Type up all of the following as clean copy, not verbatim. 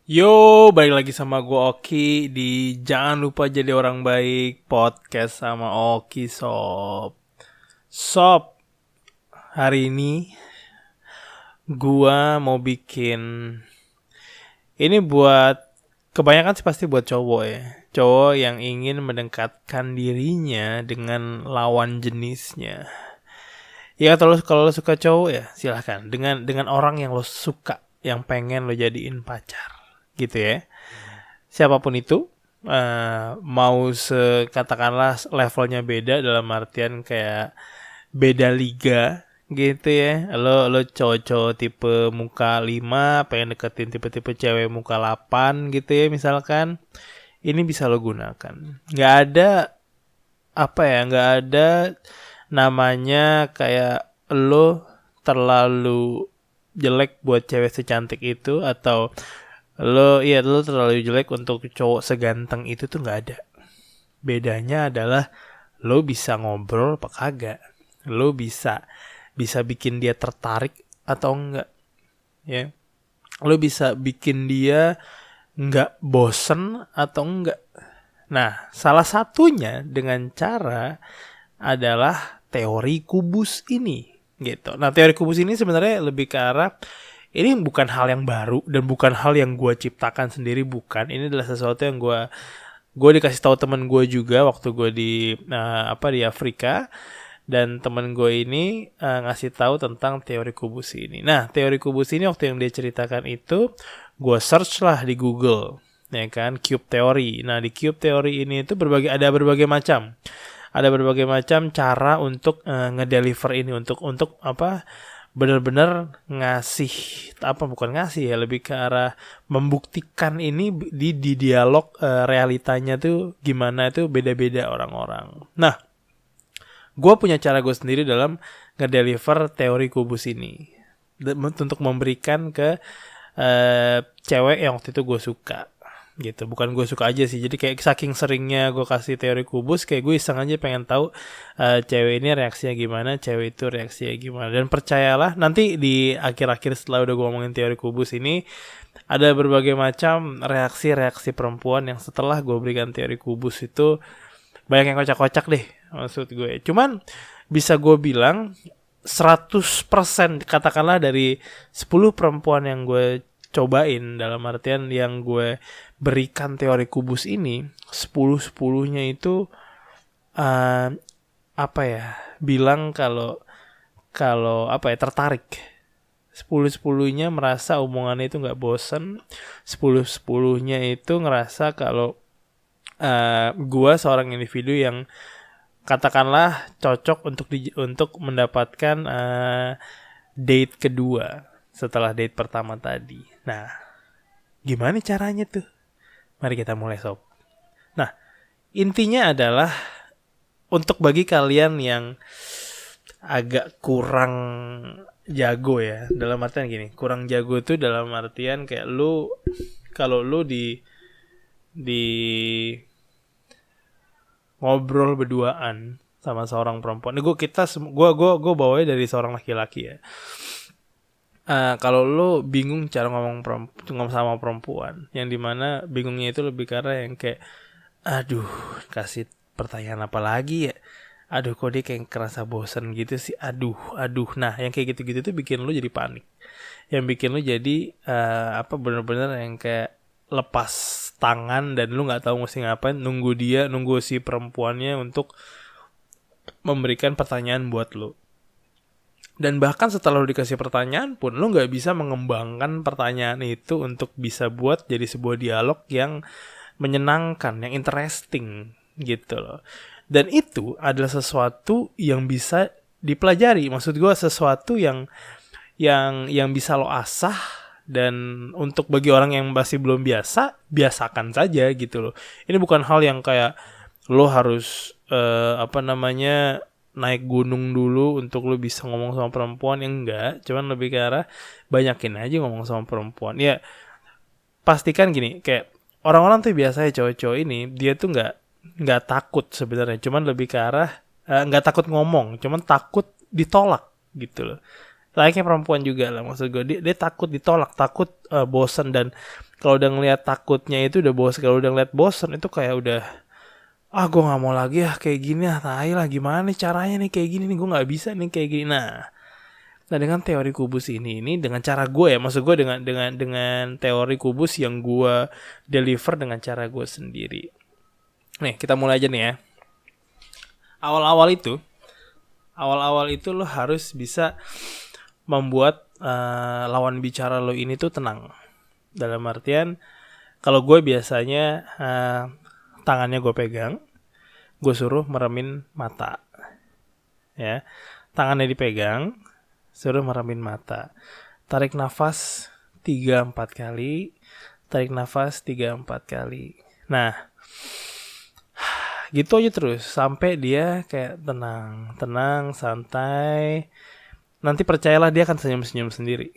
Yo, balik lagi sama gue Oki di Jangan Lupa Jadi Orang Baik podcast sama Oki Sob. Sob, hari ini gua mau bikin ini buat kebanyakan sih pasti buat cowok ya. Cowok yang ingin mendekatkan dirinya dengan lawan jenisnya. Ya kalau lo suka cowok ya silahkan dengan orang yang lo suka, yang pengen lo jadiin pacar, gitu ya. Siapapun itu, mau katakanlah levelnya beda dalam artian kayak beda liga gitu ya. Lo cowok-cowok tipe muka 5 pengen deketin tipe-tipe cewek muka 8 gitu ya misalkan. Ini bisa lo gunakan. Nggak ada nggak ada namanya kayak lo terlalu jelek buat cewek secantik itu, atau lo terlalu jelek untuk cowok seganteng itu, tuh nggak ada. Bedanya adalah lo bisa ngobrol apa kagak, lo bisa bikin dia tertarik atau enggak, ya. Lo bisa bikin dia nggak bosen atau enggak. Nah, salah satunya dengan cara adalah teori kubus ini, gitu. Nah, teori kubus ini sebenarnya lebih ke arah, ini bukan hal yang baru dan bukan hal yang gue ciptakan sendiri, bukan. Ini adalah sesuatu yang gue dikasih tahu teman gue juga waktu gue di Afrika, dan teman gue ini ngasih tahu tentang teori kubus ini. Nah, teori kubus ini waktu yang dia ceritakan itu, gue search lah di Google, ya kan, cube teori. Nah, di cube teori ini itu ada berbagai macam. Ada berbagai macam cara untuk ngedeliver ini, untuk benar-benar ngasih, bukan ngasih ya, lebih ke arah membuktikan ini di dialog realitanya tuh gimana, itu beda-beda orang-orang. Nah, gue punya cara gue sendiri dalam ngedeliver teori kubus ini untuk memberikan ke cewek yang waktu itu gue suka, gitu. Bukan gue suka aja sih, jadi kayak saking seringnya gue kasih teori kubus, kayak gue iseng aja pengen tahu cewek ini reaksinya gimana, cewek itu reaksinya gimana. Dan percayalah, nanti di akhir-akhir setelah udah gue ngomongin teori kubus ini, ada berbagai macam reaksi-reaksi perempuan yang setelah gue berikan teori kubus itu banyak yang kocak-kocak deh, maksud gue. Cuman bisa gue bilang 100% katakanlah dari 10 perempuan yang gue cobain, dalam artian yang gue berikan teori kubus ini, 10-10-nya itu bilang kalau tertarik. 10-10-nya merasa omongannya itu nggak bosen. 10-10-nya itu ngerasa kalau gue seorang individu yang katakanlah cocok untuk mendapatkan date kedua setelah date pertama tadi. Nah, gimana caranya tuh? Mari kita mulai, sob. Nah, intinya adalah untuk bagi kalian yang agak kurang jago ya, dalam artian gini, kurang jago tuh dalam artian kayak kalau lu di ngobrol berduaan sama seorang perempuan. Ini gue bawanya dari seorang laki-laki ya. Kalau lo bingung cara ngomong sama perempuan, yang dimana bingungnya itu lebih karena yang kayak, aduh, kasih pertanyaan apa lagi ya, aduh kok dia kayak kerasa bosan gitu sih, aduh. Nah, yang kayak gitu-gitu tuh bikin lo jadi panik, yang bikin lo jadi bener-bener yang kayak lepas tangan, dan lu nggak tahu mesti ngapain, nunggu si perempuannya untuk memberikan pertanyaan buat lo. Dan bahkan setelah lu dikasih pertanyaan pun, lu gak bisa mengembangkan pertanyaan itu untuk bisa buat jadi sebuah dialog yang menyenangkan, yang interesting gitu loh. Dan itu adalah sesuatu yang bisa dipelajari. Maksud gue sesuatu yang bisa lo asah. Dan untuk bagi orang yang masih belum biasa, biasakan saja gitu loh. Ini bukan hal yang kayak lo harus naik gunung dulu untuk lo bisa ngomong sama perempuan, yang enggak. Cuman lebih ke arah banyakin aja ngomong sama perempuan. Ya, pastikan gini, kayak orang-orang tuh biasanya cowok-cowok ini, dia tuh nggak takut sebenarnya. Cuman lebih ke arah nggak takut ngomong, cuman takut ditolak gitu loh. Layaknya perempuan juga lah, maksud gue, dia takut ditolak, takut bosan, dan Kalau udah ngeliat takutnya itu udah bosan. Kalau udah ngeliat bosan itu kayak udah, gue nggak mau lagi kayak gini tai lah, gimana nih caranya nih kayak gini nih, gue nggak bisa nih kayak gini. Nah dengan teori kubus ini dengan cara gue maksud gue dengan teori kubus yang gue deliver dengan cara gue sendiri. Nih kita mulai aja nih ya. Awal-awal itu lo harus bisa membuat lawan bicara lo ini tuh tenang. Dalam artian, kalau gue biasanya tangannya gue pegang, gue suruh meremin mata, ya, tangannya dipegang, suruh meremin mata, tarik nafas 3-4 kali, tarik nafas 3-4 kali. Nah, gitu aja terus sampai dia kayak tenang, santai. Nanti percayalah dia akan senyum-senyum sendiri.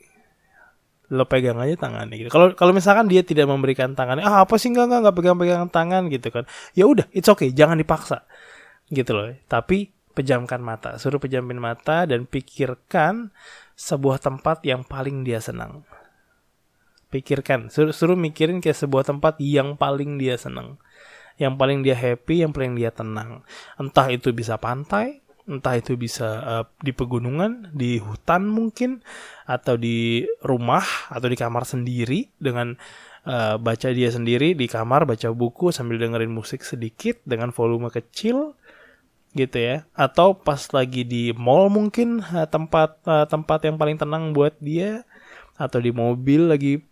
Lo pegang aja tangannya gitu. Kalau misalkan dia tidak memberikan tangannya, apa sih enggak pegang-pegang tangan gitu kan. Ya udah, it's okay, jangan dipaksa. Gitu loh. Tapi pejamkan mata, suruh pejamin mata dan pikirkan sebuah tempat yang paling dia senang. Pikirkan, suruh mikirin kayak sebuah tempat yang paling dia senang. Yang paling dia happy, yang paling dia tenang. Entah itu bisa pantai, entah itu bisa di pegunungan, di hutan mungkin, atau di rumah, atau di kamar sendiri dengan baca dia sendiri di kamar, baca buku sambil dengerin musik sedikit dengan volume kecil, gitu ya. Atau pas lagi di mall mungkin tempat yang paling tenang buat dia, atau di mobil lagi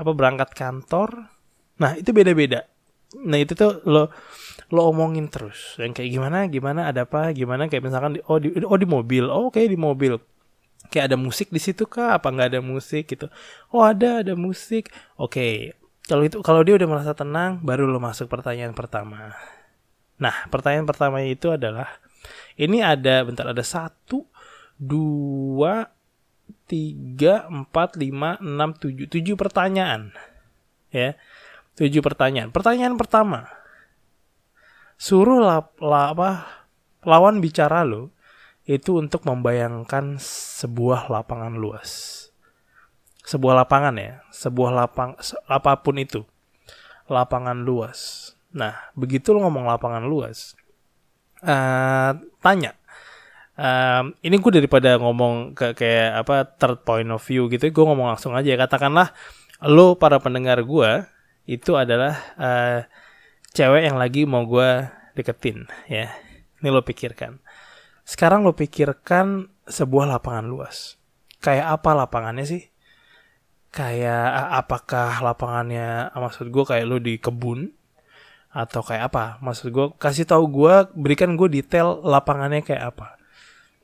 berangkat kantor. Nah itu beda-beda. Nah itu tuh lo omongin terus yang kayak gimana ada apa gimana, kayak misalkan di mobil, oke, di mobil kayak ada musik di situ kah, apa nggak ada musik gitu, ada musik, oke. Kalau dia udah merasa tenang, baru lo masuk pertanyaan pertama. Nah pertanyaan pertama itu adalah, ini ada 1, 2, 3, 4, 5, 6, 7 pertanyaan ya. 7 pertanyaan. Pertanyaan pertama, suruh lawan bicara lo itu untuk membayangkan sebuah lapangan luas. Sebuah lapangan ya, apapun itu. Lapangan luas. Nah, begitu lo ngomong lapangan luas, tanya. Ini gue daripada ngomong kayak third point of view gitu, gue ngomong langsung aja. Katakanlah lo, para pendengar gue, itu adalah cewek yang lagi mau gue deketin ya. Ini lo pikirkan. Sekarang lo pikirkan sebuah lapangan luas. Kayak apa lapangannya sih? Kayak apakah lapangannya, maksud gue kayak lo di kebun, atau kayak apa? Maksud gue kasih tahu gue, berikan gue detail lapangannya kayak apa.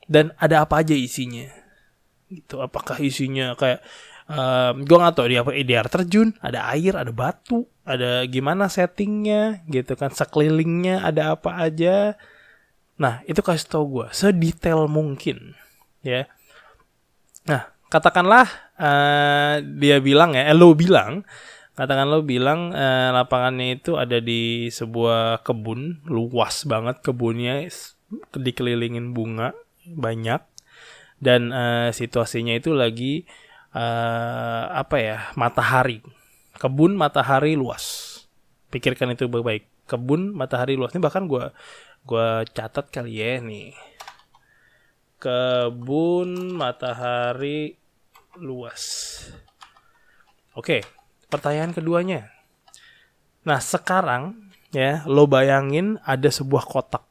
Dan ada apa aja isinya. Gitu. Apakah isinya kayak gue nggak tahu di air terjun, ada air, ada batu, ada gimana settingnya gitu kan, sekelilingnya ada apa aja. Nah itu kasih tau gue sedetail mungkin ya. Nah katakanlah dia bilang lo bilang lapangannya itu ada di sebuah kebun luas banget, kebunnya dikelilingin bunga banyak, dan situasinya itu lagi matahari, kebun matahari luas. Pikirkan itu baik-baik, kebun matahari luas. Ini bahkan gue catat kali ya nih, kebun matahari luas. Oke, pertanyaan keduanya. Nah sekarang ya, lo bayangin ada sebuah kotak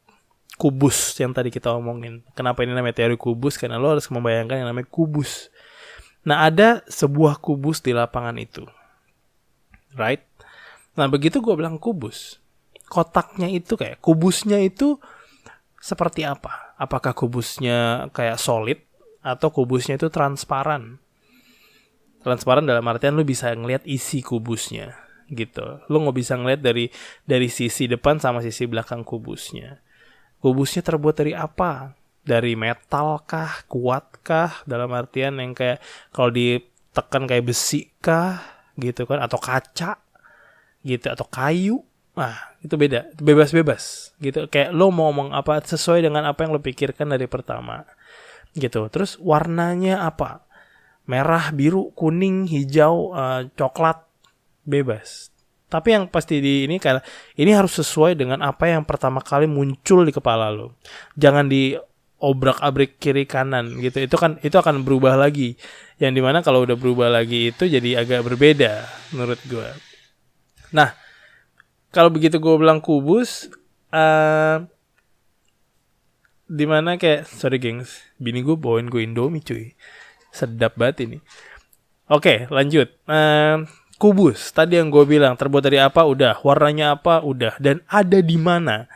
kubus yang tadi kita omongin. Kenapa ini namanya teori kubus? Karena lo harus membayangkan yang namanya kubus. Nah ada sebuah kubus di lapangan itu, right? Nah begitu gue bilang kubus, kotaknya itu kayak kubusnya itu seperti apa? Apakah kubusnya kayak solid atau kubusnya itu transparan? Transparan dalam artian lu bisa ngelihat isi kubusnya gitu. Lu nggak bisa ngelihat dari sisi depan sama sisi belakang kubusnya. Kubusnya terbuat dari apa? Dari metal kah? Kuat kah? Dalam artian yang kayak kalau ditekan kayak besi kah? Gitu kan? Atau kaca? Gitu, atau kayu? Nah, itu beda. Bebas-bebas. Gitu. Kayak lo mau ngomong apa sesuai dengan apa yang lo pikirkan dari pertama. Gitu. Terus warnanya apa? Merah, biru, kuning, hijau, coklat. bebas. Tapi yang pasti ini harus sesuai dengan apa yang pertama kali muncul di kepala lo. Jangan diobrak-abrik kiri kanan gitu. Itu akan berubah lagi. Yang dimana kalau udah berubah lagi itu jadi agak berbeda menurut gue. Nah, kalau begitu gue bilang kubus, dimana kayak sorry gengs, bini gue bawain gue Indomie cuy, sedap banget ini. Oke, lanjut. Kubus tadi yang gue bilang terbuat dari apa udah, warnanya apa udah, dan ada di mana.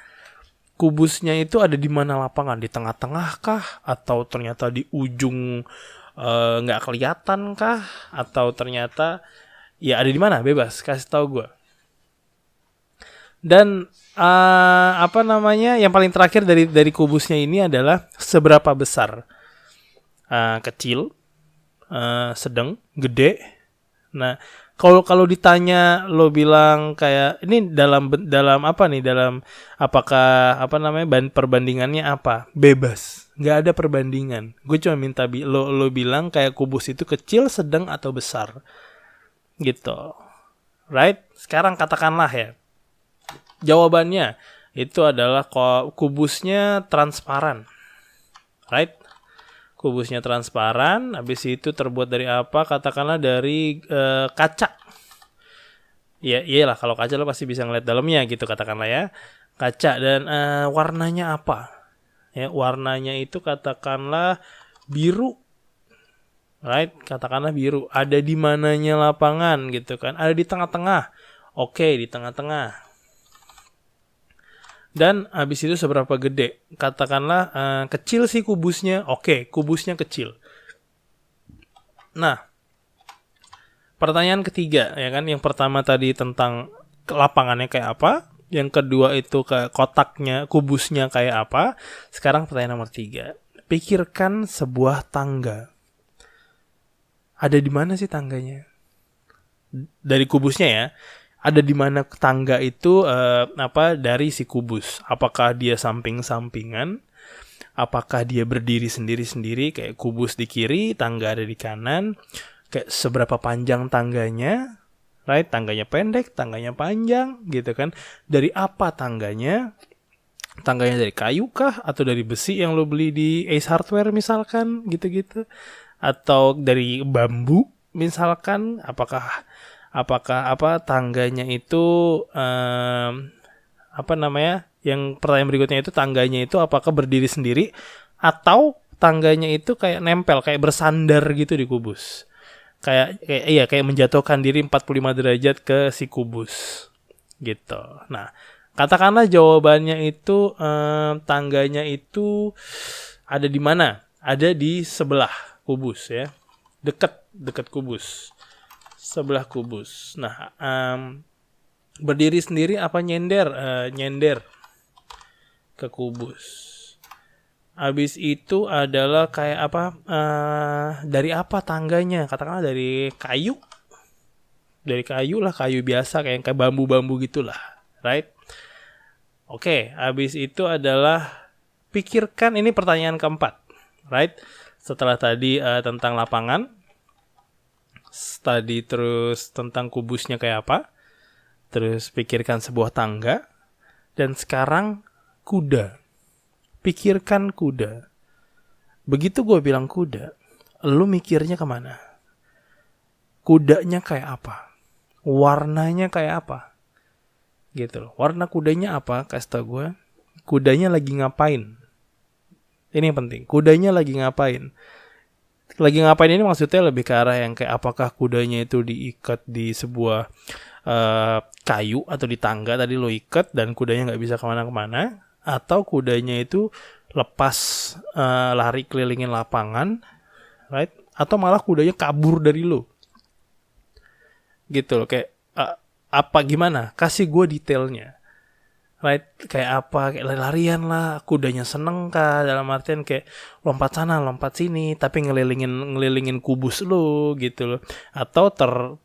Kubusnya itu ada di mana lapangan, di tengah-tengah kah, atau ternyata di ujung nggak kelihatan kah, atau ternyata ya ada di mana, bebas kasih tahu gue. Dan yang paling terakhir dari kubusnya ini adalah seberapa besar, kecil, sedang, gede. Nah, kalau ditanya lo bilang kayak ini dalam apa nih, dalam apakah perbandingannya apa? Bebas, nggak ada perbandingan. Gue cuma minta lo bilang kayak kubus itu kecil, sedang atau besar, gitu, right? Sekarang katakanlah ya. Jawabannya itu adalah kubusnya transparan, right? Kubusnya transparan, habis itu terbuat dari apa? Katakanlah dari kaca. Ya iyalah, kalau kaca lo pasti bisa ngeliat dalamnya gitu, katakanlah ya. Kaca, dan warnanya apa? Ya, warnanya itu katakanlah biru. Right? Katakanlah biru. Ada di mananya lapangan gitu kan? Ada di tengah-tengah. Oke, di tengah-tengah. Dan habis itu seberapa gede? Katakanlah kecil sih kubusnya. Oke, kubusnya kecil. Nah, pertanyaan ketiga ya kan, yang pertama tadi tentang lapangannya kayak apa, yang kedua itu ke kotaknya, kubusnya kayak apa. Sekarang pertanyaan nomor 3. Pikirkan sebuah tangga. Ada di mana sih tangganya? Dari kubusnya ya. Ada di mana tangga itu dari si kubus? Apakah dia samping-sampingan? Apakah dia berdiri sendiri-sendiri kayak kubus di kiri, tangga ada di kanan? Kayak seberapa panjang tangganya? Right? Tangganya pendek, tangganya panjang gitu kan. Dari apa tangganya? Tangganya dari kayu kah, atau dari besi yang lo beli di Ace Hardware misalkan, gitu-gitu? Atau dari bambu misalkan? Apakah tangganya itu yang pertanyaan berikutnya itu, tangganya itu apakah berdiri sendiri atau tangganya itu kayak nempel, kayak bersandar gitu di kubus, kayak menjatuhkan diri 45 derajat ke si kubus gitu. Nah, katakanlah jawabannya itu tangganya itu ada di mana? Ada di sebelah kubus ya, dekat kubus, sebelah kubus. Nah, berdiri sendiri apa nyender ke kubus. Habis itu adalah kayak apa? Dari apa tangganya? Katakanlah dari kayu. Dari kayu lah, kayu biasa kayak bambu-bambu gitulah, right? Oke, habis itu adalah pikirkan, ini pertanyaan keempat, right? Setelah tadi tentang lapangan, tadi terus tentang kubusnya kayak apa, terus pikirkan sebuah tangga, dan sekarang kuda. Pikirkan kuda. Begitu gue bilang kuda, lu mikirnya kemana? Kudanya kayak apa? Warnanya kayak apa? Gitu loh. Warna kudanya apa? Kasih tau gue. Kudanya lagi ngapain? Ini yang penting. Kudanya lagi ngapain? Lagi ngapain ini maksudnya lebih ke arah yang kayak apakah kudanya itu diikat di sebuah kayu atau di tangga tadi lo ikat dan kudanya nggak bisa kemana-kemana, atau kudanya itu lepas lari kelilingin lapangan, right? Atau malah kudanya kabur dari lo, gitu loh. Kayak apa gimana? Kasih gue detailnya. Right, kayak apa, kayak lari-larian lah, kudanya seneng kah, dalam artian kayak lompat sana lompat sini tapi ngelilingin kubus lo gitu loh, atau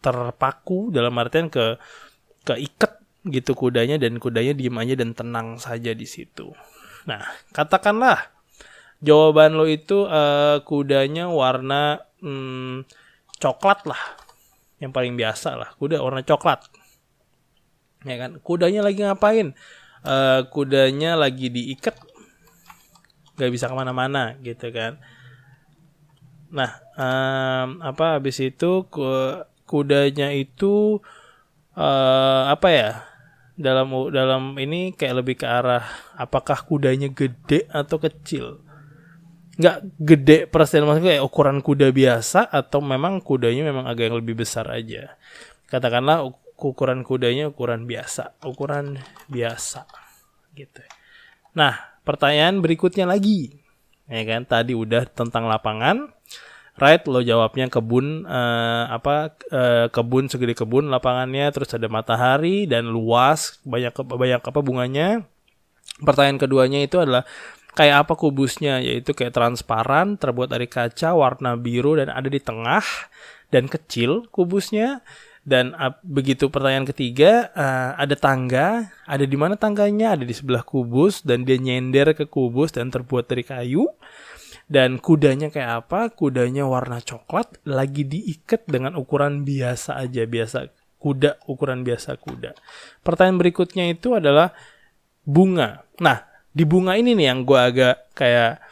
terpaku dalam artian keikat gitu kudanya, dan kudanya diem aja dan tenang saja di situ. Nah, katakanlah jawaban lo itu kudanya warna coklat lah yang paling biasa lah, kuda warna coklat. Ya kan, kudanya lagi ngapain? Kudanya lagi diikat, nggak bisa kemana-mana gitu kan. Nah, habis itu kudanya itu apa ya? Dalam ini kayak lebih ke arah apakah kudanya gede atau kecil. Nggak gede persen, maksudnya kayak ukuran kuda biasa atau memang kudanya memang agak yang lebih besar aja. Katakanlah ukuran kudanya ukuran biasa gitu. Nah, pertanyaan berikutnya lagi. Ya kan, tadi udah tentang lapangan. Right, lo jawabnya kebun, kebun segede kebun lapangannya, terus ada matahari dan luas, banyak apa bunganya. Pertanyaan keduanya itu adalah kayak apa kubusnya, yaitu kayak transparan, terbuat dari kaca, warna biru dan ada di tengah dan kecil kubusnya. Dan begitu pertanyaan ketiga, ada tangga, ada di mana tangganya? Ada di sebelah kubus dan dia nyender ke kubus dan terbuat dari kayu. Dan kudanya kayak apa? Kudanya warna coklat, lagi diikat dengan ukuran biasa aja, ukuran biasa kuda. Pertanyaan berikutnya itu adalah bunga. Nah, di bunga ini nih yang gue agak kayak,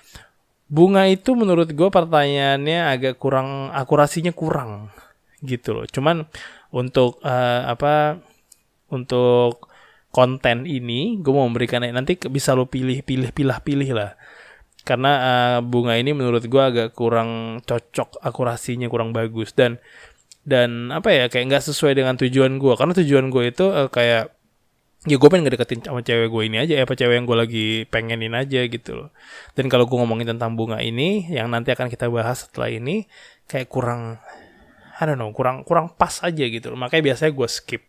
bunga itu menurut gue pertanyaannya agak kurang, akurasinya kurang gitu loh. Cuman untuk untuk konten ini gue mau memberikan, nanti bisa lo pilih lah. Karena bunga ini menurut gue agak kurang cocok, akurasinya kurang bagus dan kayak nggak sesuai dengan tujuan gue. Karena tujuan gue itu kayak ya gue pengen ngedeketin sama cewek gue ini aja, cewek yang gue lagi pengenin aja gitu loh. Dan kalau gue ngomongin tentang bunga ini yang nanti akan kita bahas setelah ini, kayak kurang, kurang pas aja gitu loh. Makanya biasanya gue skip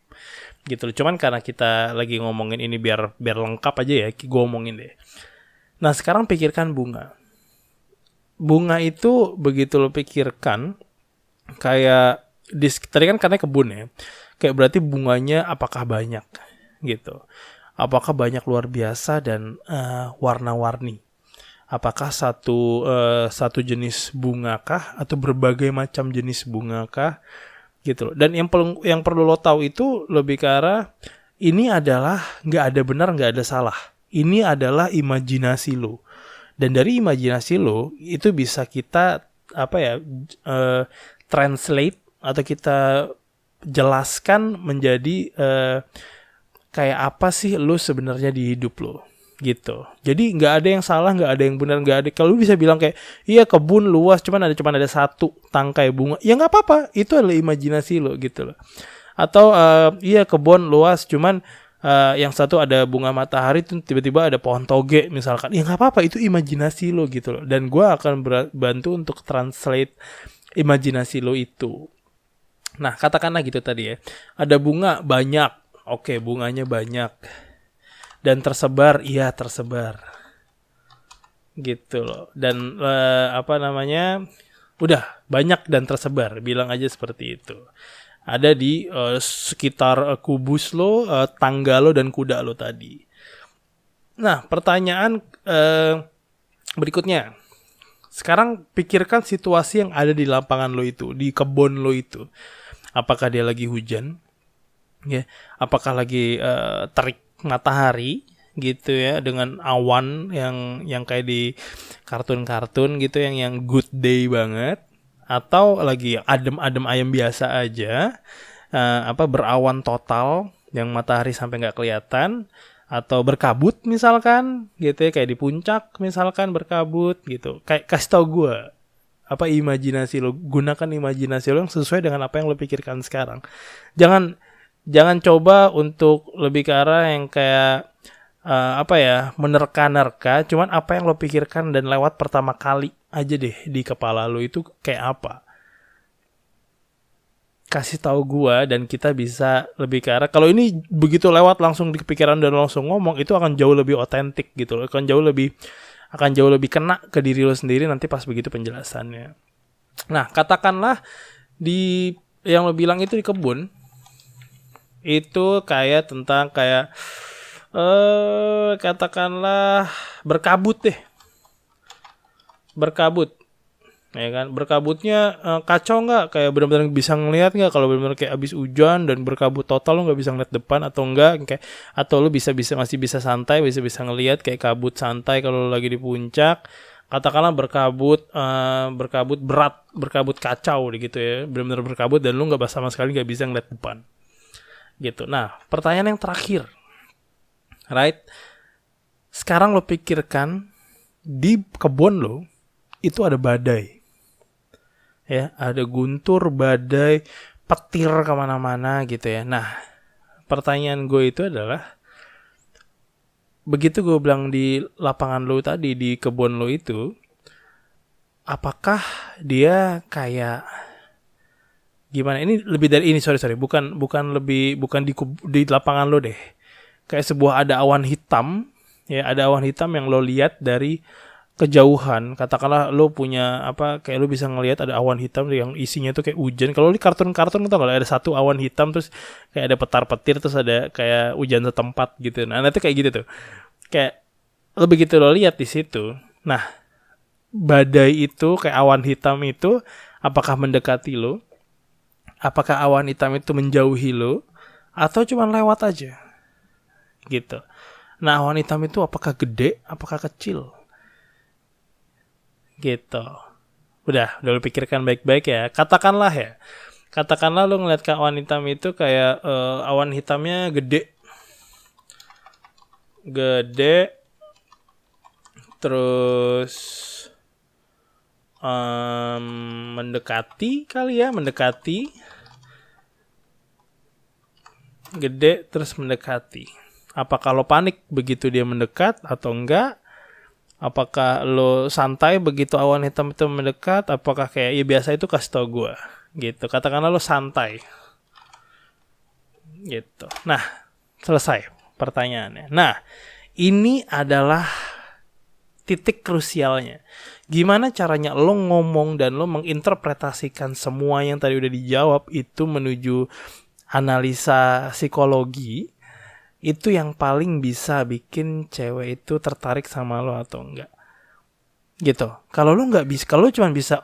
gitu loh. Cuman karena kita lagi ngomongin ini biar lengkap aja ya, gue ngomongin deh. Nah, sekarang pikirkan bunga. Bunga itu begitu lo pikirkan, kayak tadi kan karena kebun ya. Kayak berarti bunganya apakah banyak gitu. Apakah banyak luar biasa dan warna-warni. Apakah satu jenis bunga kah atau berbagai macam jenis bunga kah gitu loh. Dan yang perlu lo tahu itu lebih ke arah ini adalah nggak ada benar, nggak ada salah. Ini adalah imajinasi lo. Dan dari imajinasi lo itu bisa kita translate atau kita jelaskan menjadi kayak apa sih lo sebenarnya di hidup lo gitu. Jadi nggak ada yang salah, nggak ada yang benar, nggak ada. Kalau bisa bilang kayak iya kebun luas cuman ada satu tangkai bunga, ya nggak apa-apa, itu adalah imajinasi lo gitu loh. Atau iya kebun luas cuman yang satu ada bunga matahari tuh tiba-tiba ada pohon toge misalkan, ya nggak apa-apa, itu imajinasi lo gitu loh. Dan gue akan bantu untuk translate imajinasi lo itu. Nah, katakanlah gitu tadi ya, ada bunga banyak, oke, bunganya banyak dan tersebar, iya tersebar gitu loh. Dan udah banyak dan tersebar, bilang aja seperti itu. Ada di sekitar kubus lo, tangga lo, dan kuda lo tadi. Nah, pertanyaan berikutnya. Sekarang pikirkan situasi yang ada di lapangan lo itu, di kebun lo itu. Apakah dia lagi hujan? Ya, apakah lagi terik matahari gitu ya, dengan awan yang kayak di kartun-kartun gitu, yang good day banget, atau lagi adem-adem ayam biasa aja, berawan total yang matahari sampai nggak kelihatan, atau berkabut misalkan gitu ya, kayak di puncak misalkan berkabut gitu. Kayak kasih tau gue apa imajinasi lo, gunakan imajinasi lo yang sesuai dengan apa yang lo pikirkan sekarang. Jangan coba untuk lebih ke arah yang kayak menerka-nerka, cuman apa yang lo pikirkan dan lewat pertama kali aja deh di kepala lo itu kayak apa. Kasih tahu gua dan kita bisa lebih ke arah, kalau ini begitu lewat langsung di kepikiran dan langsung ngomong, itu akan jauh lebih otentik gitu loh. Akan jauh lebih kena ke diri lo sendiri nanti pas begitu penjelasannya. Nah, katakanlah di yang lo bilang itu di kebun, itu kayak tentang kayak katakanlah berkabut deh. Berkabut. ya kan? Berkabutnya kacau nggak? Kayak benar-benar bisa ngelihat nggak? Kalau benar-benar kayak abis hujan dan berkabut total, lo nggak bisa ngeliat depan atau enggak? Kayak atau lo masih bisa santai, bisa ngelihat kayak kabut santai kalau lo lagi di puncak. Katakanlah berkabut berat, berkabut kacau gitu ya, benar-benar berkabut dan lo nggak sama sekali nggak bisa ngeliat depan. Gitu. Nah, pertanyaan yang terakhir, right? Sekarang lo pikirkan di kebun lo itu ada badai. Ya, ada guntur, badai, petir kemana-mana gitu ya. Nah, pertanyaan gue itu adalah, begitu gue bilang di lapangan lo tadi, di kebun lo itu, apakah dia kayak gimana? Ini lebih dari ini, sorry, bukan di lapangan lo deh. Kayak sebuah ada awan hitam, ya, ada awan hitam yang lo lihat dari kejauhan. Katakanlah lo punya kayak lo bisa ngelihat ada awan hitam yang isinya tuh kayak hujan. Kalau di kartun-kartun tuh kalau ada satu awan hitam terus kayak ada petar-petir terus ada kayak hujan setempat gitu. Nah, nanti kayak gitu tuh. Kayak lo begitu lo lihat di situ. Nah, badai itu kayak awan hitam itu apakah mendekati lo? Apakah awan hitam itu menjauhi lo atau cuma lewat aja? Gitu. Nah, awan hitam itu apakah gede, apakah kecil? Gitu. Udah lu pikirkan baik-baik ya. Katakanlah lo ngeliat ke awan hitam itu kayak awan hitamnya gede. Terus mendekati kali ya, gede terus mendekati. Apakah lo panik begitu dia mendekat atau enggak? Apakah lo santai begitu awan hitam itu mendekat? Apakah kayak ya biasa itu kasih tau gue gitu. Katakanlah lo santai gitu. Nah, selesai pertanyaannya. Nah, ini adalah titik krusialnya. Gimana caranya lo ngomong dan lo menginterpretasikan semua yang tadi udah dijawab itu menuju analisa psikologi, itu yang paling bisa bikin cewek itu tertarik sama lo atau enggak. Gitu. Kalau lo nggak bisa, kalau lo cuma bisa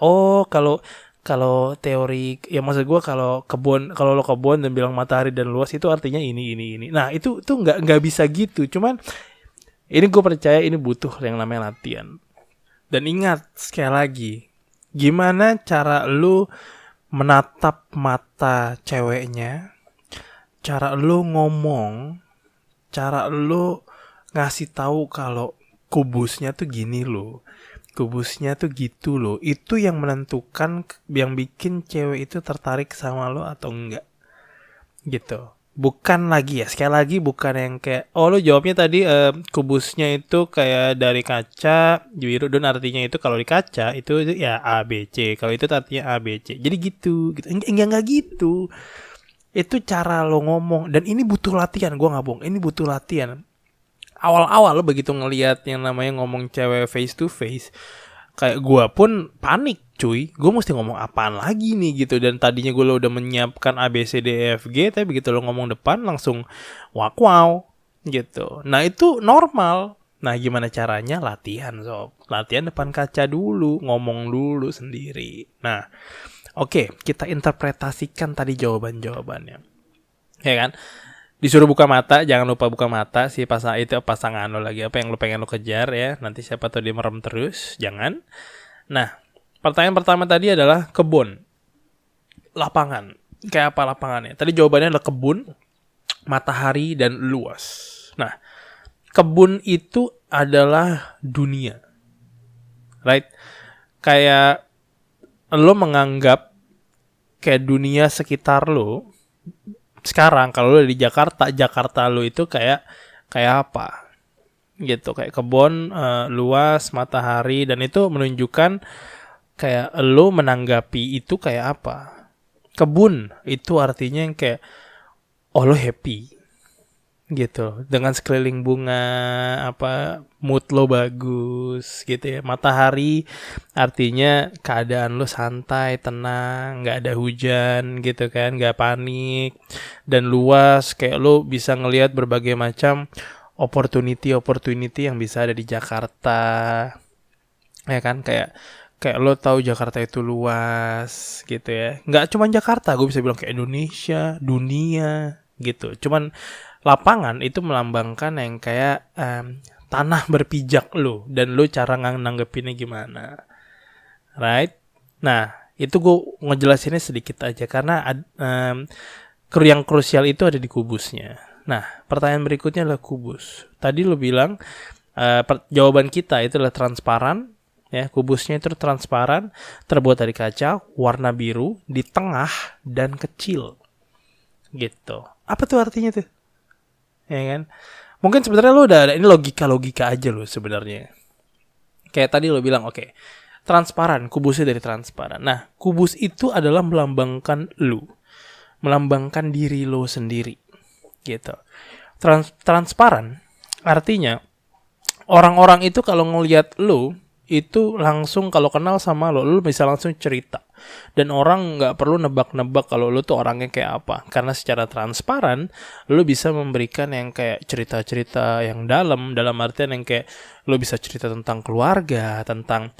kalau teori, ya maksud gue kalau lo kebun dan bilang matahari dan luas itu artinya ini. Nah, itu nggak bisa gitu. Cuman ini gue percaya ini butuh yang namanya latihan. Dan ingat sekali lagi, gimana cara lo menatap mata ceweknya, cara lo ngomong, cara lo ngasih tahu kalau kubusnya tuh gini lo, kubusnya tuh gitu lo, itu yang menentukan, yang bikin cewek itu tertarik sama lo atau enggak. Gitu. Bukan lagi ya, sekali lagi bukan yang kayak lo jawabnya tadi kubusnya itu kayak dari kaca biru dan artinya itu kalau di kaca itu ya A B C, kalau itu artinya A B C. Jadi gitu. Enggak gitu. Itu cara lo ngomong dan ini butuh latihan. Gue nggak bohong, ini butuh latihan. Awal-awal lo begitu ngelihat yang namanya ngomong cewek face to face, kayak gue pun panik cuy, gue mesti ngomong apaan lagi nih gitu. Dan tadinya gue udah menyiapkan A B C D E F G, tapi begitu lo ngomong depan langsung wow gitu. Nah, itu normal. Nah, gimana caranya? Latihan sob, latihan depan kaca dulu, ngomong dulu sendiri. Nah, oke, kita interpretasikan tadi jawabannya. Ya kan? Disuruh buka mata, jangan lupa buka mata si pasangan lo lagi apa yang lo pengen lo kejar ya. Nanti siapa tahu dia merem terus, jangan. Nah, pertanyaan pertama tadi adalah kebun. Lapangan. Kayak apa lapangannya? Tadi jawabannya adalah kebun, matahari dan luas. Nah, kebun itu adalah dunia. Right? Kayak lo menganggap kayak dunia sekitar lo sekarang, kalau lo di Jakarta lo itu kayak apa gitu, kayak kebun luas, matahari, dan itu menunjukkan kayak lo menanggapi itu kayak apa. Kebun itu artinya yang kayak lo happy gitu dengan sekeliling bunga, mood lo bagus gitu ya. Matahari artinya keadaan lo santai, tenang, nggak ada hujan gitu kan, nggak panik. Dan luas kayak lo bisa ngelihat berbagai macam opportunity yang bisa ada di Jakarta ya kan. Kayak Kayak lo tahu Jakarta itu luas gitu ya. Nggak cuma Jakarta, gue bisa bilang kayak Indonesia, dunia gitu. Cuman lapangan itu melambangkan yang kayak tanah berpijak lo, dan lo cara nanggepinnya gimana, right? Nah, itu gue ngejelasinnya sedikit aja karena yang krusial itu ada di kubusnya. Nah, pertanyaan berikutnya adalah kubus. Tadi lo bilang jawaban kita itu adalah transparan. Ya, kubusnya itu transparan, terbuat dari kaca, warna biru, di tengah dan kecil. Gitu. Apa tuh artinya tuh? Ya kan? Mungkin sebenarnya lo udah ada, ini logika aja lo sebenarnya. Kayak tadi lo bilang, oke, transparan, kubusnya dari transparan. Nah, kubus itu adalah melambangkan lo, melambangkan diri lo sendiri. Gitu. Transparan artinya orang-orang itu kalau ngelihat lo itu langsung, kalau kenal sama lo bisa langsung cerita. Dan orang nggak perlu nebak-nebak kalau lo tuh orangnya kayak apa. Karena secara transparan, lo bisa memberikan yang kayak cerita-cerita yang dalam artian yang kayak lo bisa cerita tentang keluarga, tentang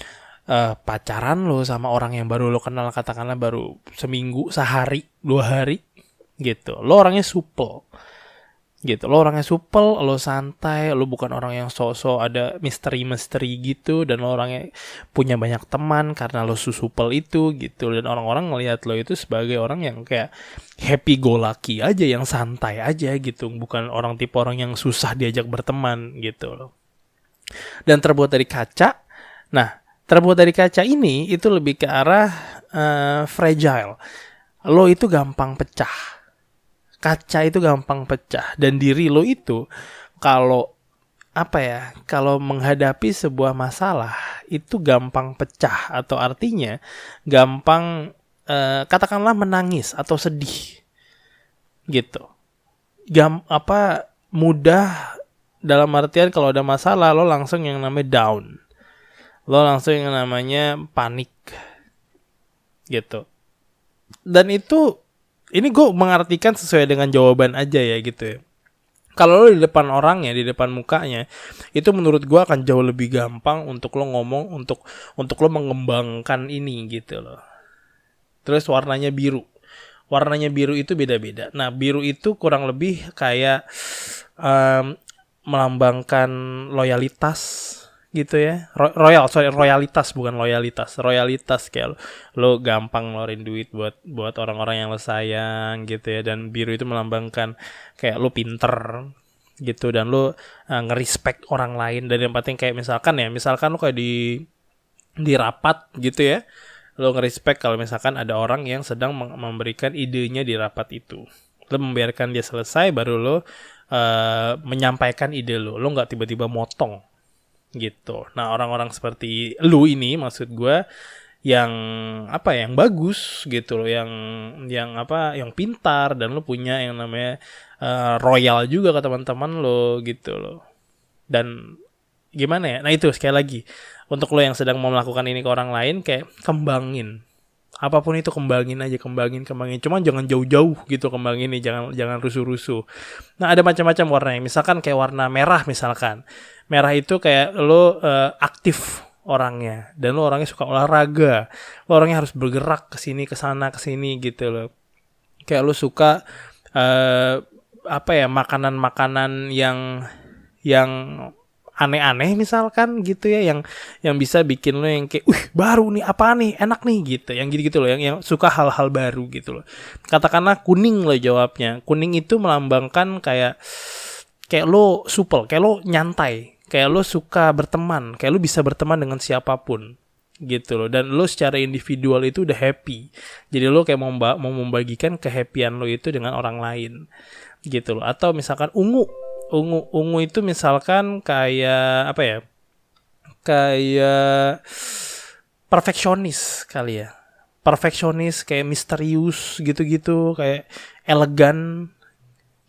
pacaran lo sama orang yang baru lo kenal, katakanlah baru seminggu, sehari, 2 hari, gitu. Lo orangnya supel. Gitu, lo orangnya supel, lo santai, lo bukan orang yang so-so ada misteri-misteri gitu, dan lo orangnya punya banyak teman karena lo supel itu gitu, dan orang-orang ngelihat lo itu sebagai orang yang kayak happy go lucky aja, yang santai aja gitu, bukan tipe orang yang susah diajak berteman gitu loh. Dan terbuat dari kaca. Nah, terbuat dari kaca ini itu lebih ke arah fragile. Lo itu gampang pecah. Kaca itu gampang pecah, dan diri lo itu kalau kalau menghadapi sebuah masalah itu gampang pecah, atau artinya gampang katakanlah menangis atau sedih gitu. Mudah dalam artian kalau ada masalah lo langsung yang namanya down, lo langsung yang namanya panik gitu. Dan ini gue mengartikan sesuai dengan jawaban aja ya gitu ya. Kalau lo di depan orangnya, di depan mukanya, itu menurut gue akan jauh lebih gampang untuk lo ngomong, untuk lo mengembangkan ini gitu loh. Terus warnanya biru. Warnanya biru itu beda-beda. Nah, biru itu kurang lebih kayak melambangkan loyalitas gitu ya. Royalitas, bukan loyalitas. Royalitas, kayak lo gampang ngeluarin duit buat orang-orang yang lo sayang gitu ya. Dan biru itu melambangkan kayak lo pinter gitu, dan lo ngerespect orang lain. Dan yang penting kayak misalkan lo kayak di rapat gitu ya, lo ngerespect kalau misalkan ada orang yang sedang memberikan idenya di rapat itu. Lo membiarkan dia selesai, baru lo menyampaikan ide lo nggak tiba-tiba motong gitu. Nah, orang-orang seperti lu ini maksud gue yang yang bagus gitu loh, yang pintar, dan lu punya yang namanya royal juga ke teman-teman lo gitu loh. Dan gimana ya? Nah, itu sekali lagi untuk lo yang sedang mau melakukan ini ke orang lain, kayak kembangin. Apapun itu kembangin aja, kembangin. Cuman jangan jauh-jauh gitu kembangin nih, jangan rusuh-rusuh. Nah, ada macam-macam warnanya. Misalkan kayak warna merah misalkan. Merah itu kayak lo aktif orangnya, dan lo orangnya suka olahraga. Lo orangnya harus bergerak ke sini, ke sana, ke sini gitu loh. Kayak lo suka makanan-makanan yang aneh-aneh misalkan gitu ya, yang bisa bikin lo yang kayak baru nih, apa nih, enak nih gitu, yang gitu-gitu loh, yang suka hal-hal baru gitu loh. Katakanlah kuning lo jawabnya. Kuning itu melambangkan kayak lo supel, kayak lo nyantai, kayak lo suka berteman, kayak lo bisa berteman dengan siapapun gitu loh, dan lo secara individual itu udah happy, jadi lo kayak mau membagikan kehappyan lo itu dengan orang lain gitu loh. Atau misalkan ungu itu misalkan kayak kayak perfeksionis kali ya, kayak misterius gitu-gitu, kayak elegan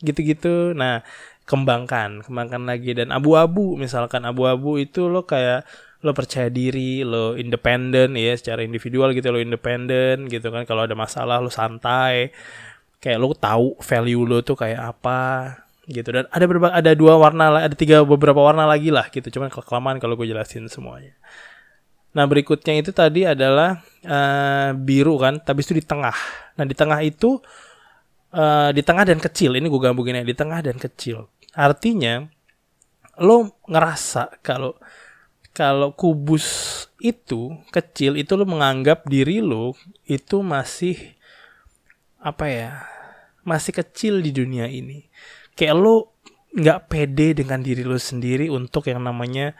gitu-gitu. Nah, kembangkan lagi. Dan abu-abu misalkan, abu-abu itu lo kayak lo percaya diri, lo independen ya, secara individual gitu, lo independen gitu kan. Kalau ada masalah lo santai, kayak lo tahu value lo tuh kayak apa gitu. Dan ada beberapa warna lagi lah gitu, cuman kelamaan kalau gue jelasin semuanya. Nah berikutnya itu tadi adalah biru kan, tapi itu di tengah. Nah di tengah itu di tengah dan kecil. Ini gue gabungin ya, di tengah dan kecil. Artinya lo ngerasa kalau kubus itu kecil, itu lo menganggap diri lo itu masih masih kecil di dunia ini. Kayak lo nggak pede dengan diri lo sendiri untuk yang namanya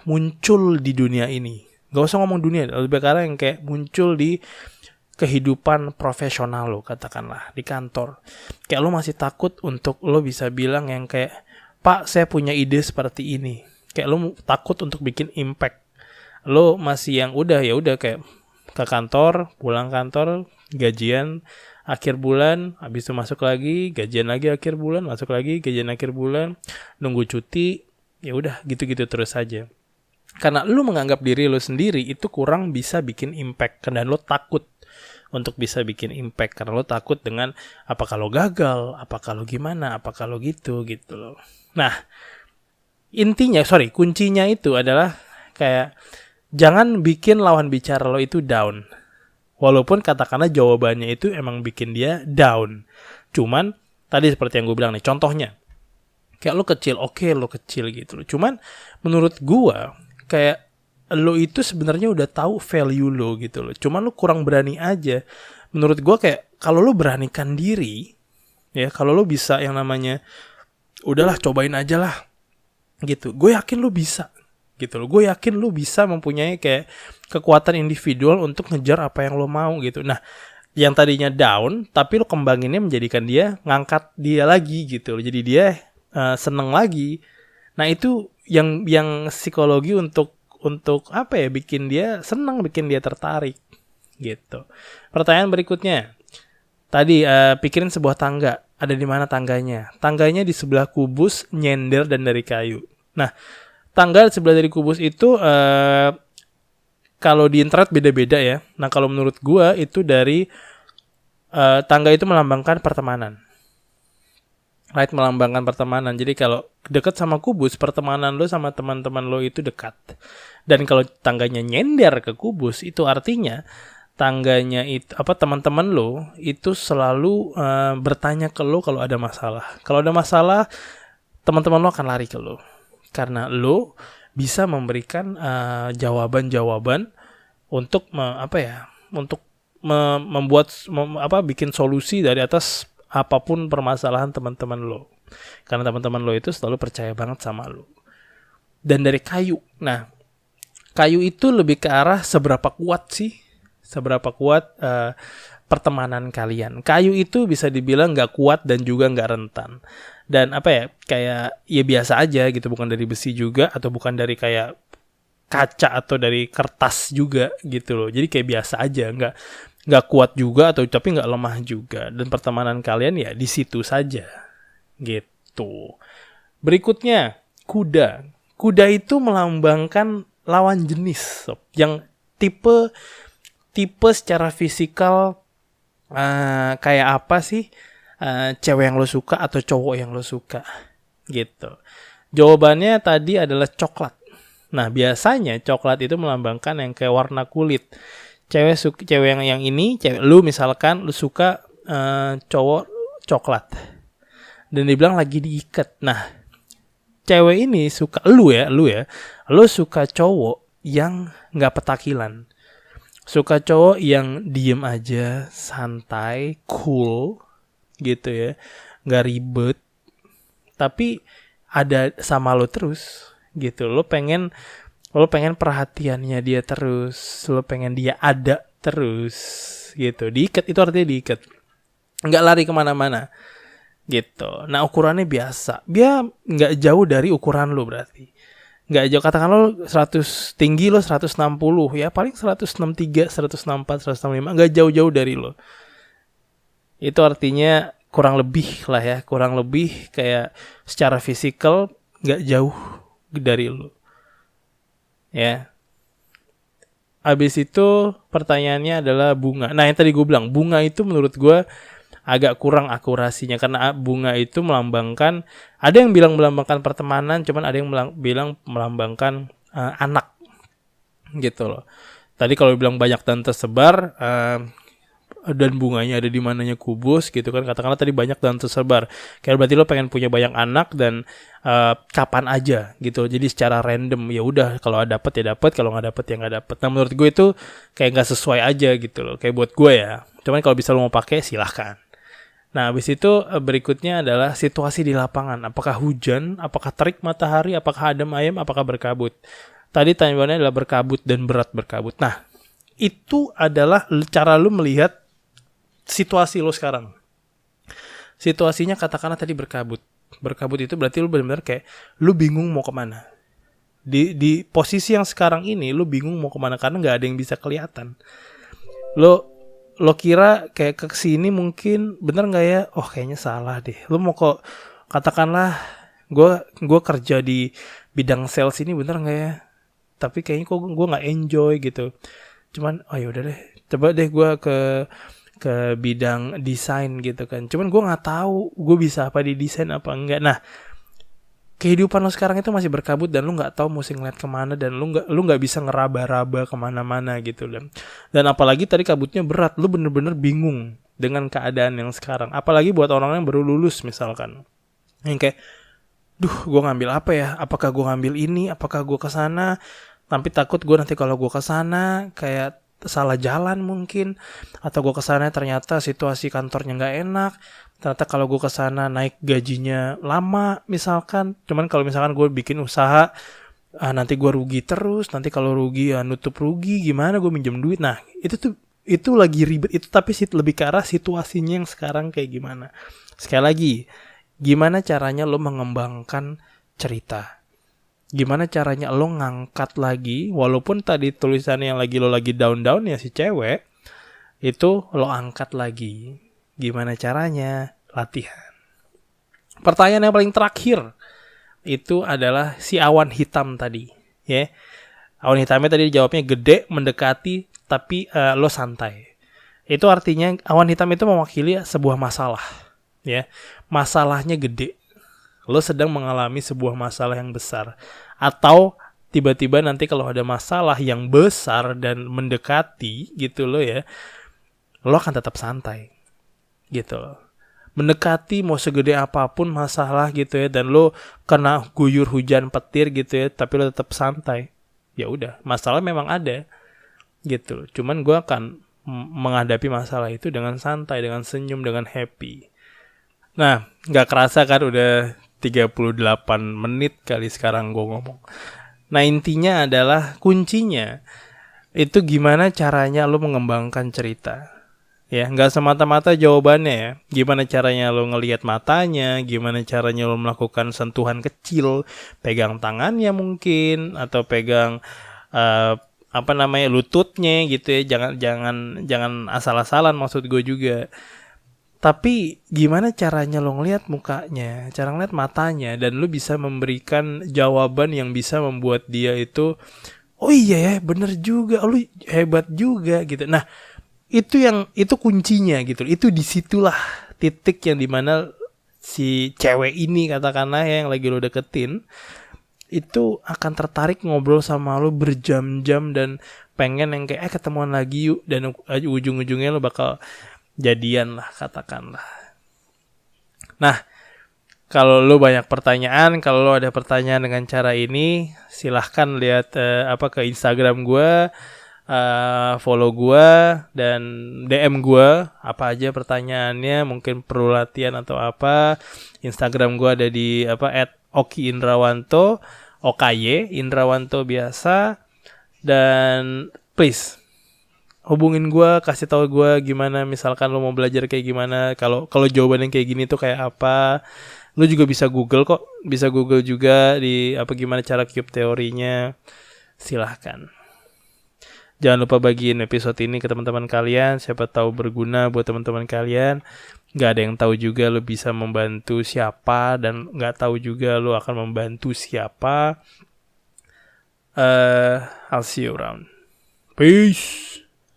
muncul di dunia ini. Gak usah ngomong dunia, lebih karena yang kayak muncul di kehidupan profesional lo, katakanlah di kantor. Kayak lo masih takut untuk lo bisa bilang yang kayak, Pak, saya punya ide seperti ini. Kayak lo takut untuk bikin impact. Lo masih yang udah kayak ke kantor, pulang kantor, gajian akhir bulan, habis itu masuk lagi, gajian lagi akhir bulan, masuk lagi, gajian akhir bulan, nunggu cuti, ya udah gitu-gitu terus aja. Karena lo menganggap diri lo sendiri itu kurang bisa bikin impact, dan lo takut untuk bisa bikin impact karena lo takut dengan apa kalau gagal, apa kalau gimana, apa kalau gitu loh. Nah, kuncinya itu adalah kayak jangan bikin lawan bicara lo itu down. Walaupun katakanlah jawabannya itu emang bikin dia down. Cuman tadi seperti yang gue bilang nih, contohnya kayak lo kecil, oke, lo kecil gitu loh. Cuman menurut gue kayak lo itu sebenarnya udah tahu value lo gitu loh. Cuman lo kurang berani aja. Menurut gue kayak kalau lo beranikan diri, ya kalau lo bisa yang namanya udahlah cobain aja lah gitu. Gue yakin lo bisa gitu loh. Gue yakin lo bisa mempunyai kayak kekuatan individual untuk ngejar apa yang lo mau gitu. Nah, yang tadinya down tapi lo kembanginnya menjadikan dia ngangkat dia lagi gitu loh. Jadi dia seneng lagi. Nah, itu yang psikologi untuk bikin dia senang, bikin dia tertarik gitu. Pertanyaan berikutnya tadi, pikirin sebuah tangga. Ada di mana tangganya? Tangganya di sebelah kubus, nyender, dan dari kayu. Nah, tangga di sebelah dari kubus itu kalau di internet beda-beda ya. Nah, kalau menurut gua itu dari tangga itu melambangkan pertemanan. Right, melambangkan pertemanan. Jadi kalau dekat sama kubus, pertemanan lo sama teman-teman lo itu dekat. Dan kalau tangganya nyender ke kubus, itu artinya tangganya itu teman-teman lo itu selalu bertanya ke lo kalau ada masalah. Kalau ada masalah, teman-teman lo akan lari ke lo. Karena lo bisa memberikan jawaban-jawaban untuk bikin solusi dari atas apapun permasalahan teman-teman lo. Karena teman-teman lo itu selalu percaya banget sama lo. Dan dari kayu. Nah, kayu itu lebih ke arah seberapa kuat pertemanan kalian. Kayu itu bisa dibilang gak kuat dan juga gak rentan. Dan kayak ya biasa aja gitu. Bukan dari besi juga, atau bukan dari kayak kaca atau dari kertas juga gitu loh. Jadi kayak biasa aja, nggak kuat juga tapi nggak lemah juga, dan pertemanan kalian ya di situ saja gitu. Berikutnya kuda itu melambangkan lawan jenis yang tipe secara fisikal kayak apa sih, cewek yang lo suka atau cowok yang lo suka gitu. Jawabannya tadi adalah coklat. Nah, biasanya coklat itu melambangkan yang kayak warna kulit. Cewek yang ini, lu misalkan lu suka cowok coklat dan dibilang lagi diikat. Nah, cewek ini suka lu suka cowok yang nggak petakilan, suka cowok yang diem aja, santai, cool gitu ya, nggak ribet, tapi ada sama lo terus gitu. Lo pengen perhatiannya dia terus, lo pengen dia ada terus gitu. Diikat itu artinya diikat, nggak lari kemana-mana gitu. Nah, ukurannya biasa, dia nggak jauh dari ukuran lo, berarti nggak jauh. Katakan lo 100, tinggi lo 160, ya paling 163, 164, 165, nggak jauh-jauh dari lo. Itu artinya kurang lebih kayak secara fisikal nggak jauh dari lo. Ya. Abis itu pertanyaannya adalah bunga. Nah, yang tadi gue bilang, bunga itu menurut gue agak kurang akurasinya, karena bunga itu melambangkan, ada yang bilang melambangkan pertemanan, cuman ada yang bilang melambangkan anak gitu loh. Tadi kalau bilang banyak dan tersebar, dan bunganya ada di mananya kubus gitu kan, katakanlah tadi banyak dan tersebar, kayak berarti lo pengen punya banyak anak dan kapan aja gitu, jadi secara random ya udah, kalau dapet ya dapet, kalau nggak dapet ya nggak dapet. Nah menurut gue itu kayak nggak sesuai aja gitu loh, kayak buat gue ya. Cuman kalau bisa lo mau pakai silahkan. Nah habis itu berikutnya adalah situasi di lapangan, apakah hujan, apakah terik matahari, apakah adem ayem, apakah berkabut. Tadi tanyanya adalah berkabut dan berat berkabut. Nah itu adalah cara lo melihat situasi lo sekarang. Situasinya katakanlah tadi berkabut. Berkabut itu berarti lo benar-benar kayak lo bingung mau kemana. Di posisi yang sekarang ini lo bingung mau kemana karena nggak ada yang bisa kelihatan. Lo kira kayak ke sini mungkin bener nggak ya? Oh kayaknya salah deh. Lo mau kok katakanlah gue kerja di bidang sales ini bener nggak ya? Tapi kayaknya kok gue nggak enjoy gitu. Cuman oh yaudah deh, coba deh gue ke bidang desain gitu kan. Cuman gue nggak tahu gue bisa apa di desain apa enggak. Nah kehidupan lo sekarang itu masih berkabut dan lo nggak tahu mesti ngeliat kemana, dan lo nggak bisa ngeraba-raba kemana-mana gitu. Dan apalagi tadi kabutnya berat, lo bener-bener bingung dengan keadaan yang sekarang. Apalagi buat orang yang baru lulus misalkan, yang kayak gue ngambil apa ya, apakah gue ngambil ini, apakah gue kesana, tapi takut gue nanti kalau gue kesana kayak salah jalan mungkin, atau gue kesana ternyata situasi kantornya nggak enak, ternyata kalau gue kesana naik gajinya lama misalkan. Cuman kalau misalkan gue bikin usaha nanti gue rugi terus, nanti kalau rugi nutup rugi gimana, gue minjem duit. Nah itu lagi ribet itu, tapi lebih ke arah situasinya yang sekarang kayak gimana. Sekali lagi, gimana caranya lo mengembangkan cerita, gimana caranya lo ngangkat lagi, walaupun tadi tulisannya yang lo lagi down ya si cewek, itu lo angkat lagi. Gimana caranya? Latihan. Pertanyaan yang paling terakhir itu adalah si awan hitam tadi, ya. Awan hitamnya tadi jawabnya gede, mendekati, tapi lo santai. Itu artinya awan hitam itu mewakili sebuah masalah, ya. Masalahnya gede. Lo sedang mengalami sebuah masalah yang besar. Atau tiba-tiba nanti kalau ada masalah yang besar dan mendekati gitu lo ya, lo akan tetap santai gitu lo. Mendekati mau segede apapun masalah gitu ya, dan lo kena guyur hujan petir gitu ya, tapi lo tetap santai. Ya udah, masalah memang ada gitu loh. Cuman gue akan menghadapi masalah itu dengan santai, dengan senyum, dengan happy. Nah, gak kerasa kan udah 38 menit kali sekarang gue ngomong. Nah intinya adalah kuncinya itu gimana caranya lo mengembangkan cerita. Ya, nggak semata-mata jawabannya ya. Gimana caranya lo ngelihat matanya, gimana caranya lo melakukan sentuhan kecil, pegang tangannya mungkin, atau pegang lututnya gitu ya. Jangan asal-asalan maksud gue juga. Tapi gimana caranya lo ngeliat mukanya, cara ngeliat matanya, dan lo bisa memberikan jawaban yang bisa membuat dia itu, oh iya ya bener juga, lo hebat juga gitu. Nah itu kuncinya gitu. Itu disitulah titik yang dimana si cewek ini katakanlah ya, yang lagi lo deketin itu akan tertarik ngobrol sama lo berjam-jam dan pengen yang kayak ketemuan lagi yuk, dan ujung-ujungnya lo bakal jadian lah katakanlah. Nah kalau lo banyak pertanyaan, kalau lo ada pertanyaan dengan cara ini, silahkan lihat ke Instagram gue, follow gue dan DM gue apa aja pertanyaannya, mungkin perlu latihan atau apa. Instagram gue ada di @oki_indrawanto, OKY Indrawanto biasa. Dan please hubungin gue, kasih tahu gue gimana misalkan lo mau belajar kayak gimana. Kalau jawaban yang kayak gini tuh kayak apa. Lo juga bisa Google kok, bisa Google juga di gimana cara cube teorinya. Silahkan. Jangan lupa bagiin episode ini ke teman-teman kalian, siapa tahu berguna buat teman-teman kalian. Gak ada yang tahu juga lo bisa membantu siapa, dan gak tahu juga lo akan membantu siapa. I'll see you around. Peace.